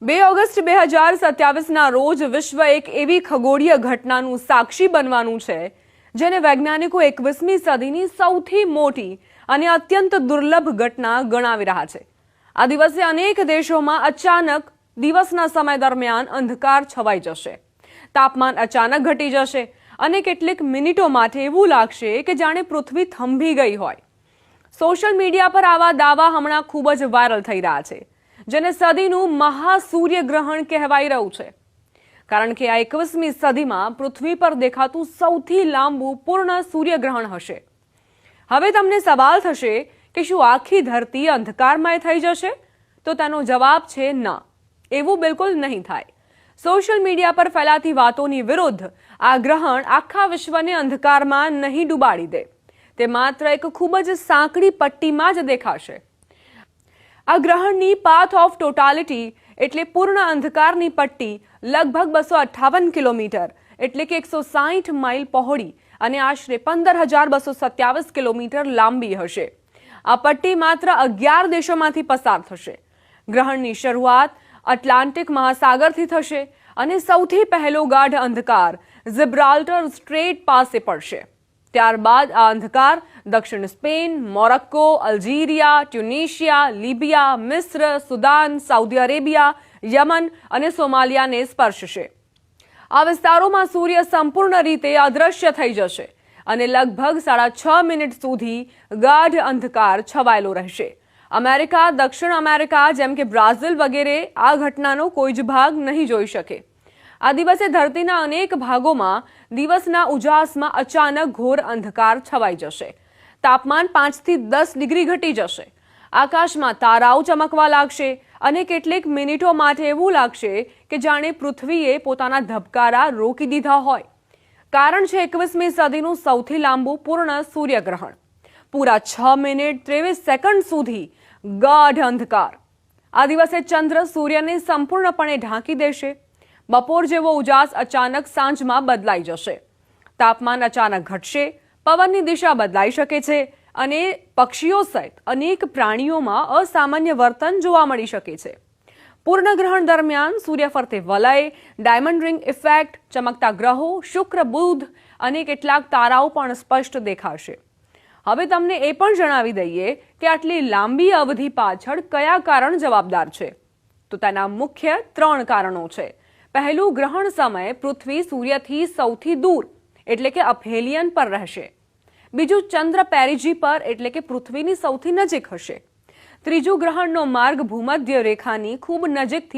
2 August 2027ના રોજ વિશ્વ એક એવી ખગોળીય ઘટનાનું સાક્ષી બનવાનું છે જેને વૈજ્ઞાનિકો 21મી સદીની સૌથી મોટી અને અત્યંત દુર્લભ ઘટના ગણાવી રહ્યા છે। આ દિવસે અનેક દેશોમાં અચાનક દિવસના સમય દરમિયાન અંધકાર છવાઈ જશે, તાપમાન અચાનક ઘટી જશે અને કેટલીક મિનિટો માટે એવું લાગશે કે જાણે પૃથ્વી થંભી ગઈ હોય। સોશિયલ મીડિયા પર આવા દાવા હમણાં ખૂબ જ વાયરલ થઈ રહ્યા છે, જેને સદીનું મહાસૂર્યગ્રહણ કહેવાઈ રહ્યું છે, કારણ કે આ 21મી સદીમાં પૃથ્વી પર દેખાતું સૌથી લાંબુ પૂર્ણ સૂર્યગ્રહણ હશે। હવે તમને સવાલ થશે કે શું આખી ધરતી અંધકારમય થઈ જશે? તો તેનો જવાબ છે ના, એવું બિલકુલ નહીં થાય। સોશિયલ મીડિયા પર ફેલાતી વાતોની વિરુદ્ધ આ ગ્રહણ આખા વિશ્વને અંધકારમાં નહીં ડૂબાડી દે, તે માત્ર એક ખૂબ જ સાંકડી પટ્ટીમાં જ દેખાશે। આ ગ્રહણની પાથ ઓફ ટોટાલિટી એટલે પૂર્ણ અંધકારની પટ્ટી લગભગ 258 કિલોમીટર એટલે કે 160 માઇલ પહોળી અને આશરે 15,227 કિલોમીટર લાંબી હશે। આ પટ્ટી માત્ર 11 દેશોમાંથી પસાર થશે। ગ્રહણની શરૂઆત એટલાન્ટિક મહાસાગરથી થશે અને સૌથી પહેલો ગાઢ અંધકાર જિબ્રાલ્ટર સ્ટ્રેટ પાસે પડશે। ત્યારબાદ આ અંધકાર દક્ષિણ Spain, Morocco, Algeria, Tunisia, Libya, મિસ્ર, સુદાન, સાઉદી અરેબિયા, યમન અને સોમાલિયાને સ્પર્શશે। આ વિસ્તારોમાં સૂર્ય સંપૂર્ણ રીતે અદૃશ્ય થઈ જશે અને લગભગ 6.5 મિનિટ સુધી ગાઢ અંધકાર છવાયેલો રહેશે। અમેરિકા, દક્ષિણ અમેરિકા જેમ કે બ્રાઝિલ વગેરે આ ઘટનાનો કોઈ જ ભાગ નહીં જોઈ શકે। આ દિવસે ધરતીના અનેક ભાગોમાં દિવસના ઉજાસમાં અચાનક ઘોર અંધકાર છવાઈ જશે। તાપમાન 5 થી 10 ડિગ્રી ઘટી જશે। આકાશમાં તારાઓ ચમકવા લાગશે અને કેટલીક મિનિટો માટે એવું લાગશે કે જાણે પૃથ્વીએ પોતાના ધબકારા રોકી દીધા હોય। કારણ છે 21મી સદીનું સૌથી લાંબુ પૂર્ણ સૂર્યગ્રહણ। પૂરા 6 મિનિટ 23 સેકન્ડ સુધી ગાઢ અંધકાર। આ દિવસે ચંદ્ર સૂર્યને સંપૂર્ણપણે ઢાંકી દેશે। બપોર જેવો ઉજાસ અચાનક સાંજમાં બદલાઈ જશે। તાપમાન અચાનક ઘટશે, પવનની દિશા બદલાઈ શકે છે અને પક્ષીઓ સહિત અનેક પ્રાણીઓમાં અસામાન્ય વર્તન જોવા મળી શકે છે। પૂર્ણગ્રહણ દરમિયાન સૂર્ય ફરતે વલય, ડાયમંડ રિંગ ઇફેક્ટ, ચમકતા ગ્રહો શુક્ર, બુધ અને કેટલાક તારાઓ પણ સ્પષ્ટ દેખાશે। હવે તમને એ પણ જણાવી દઈએ કે આટલી લાંબી અવધિ પાછળ કયા કારણ જવાબદાર છે? તો તેના મુખ્ય 3 કારણો છે। પહેલું, ગ્રહણ સમયે પૃથ્વી સૂર્યથી સૌથી દૂર એટલે કે અપહેલિયન પર રહેશે। બીજું, ચંદ્ર પેરિજી પર એટલે કે પૃથ્વીની સૌથી નજીક હશે। ત્રીજું, ગ્રહણનો માર્ગ ભૂમધ્ય રેખાની ખૂબ નજીકથી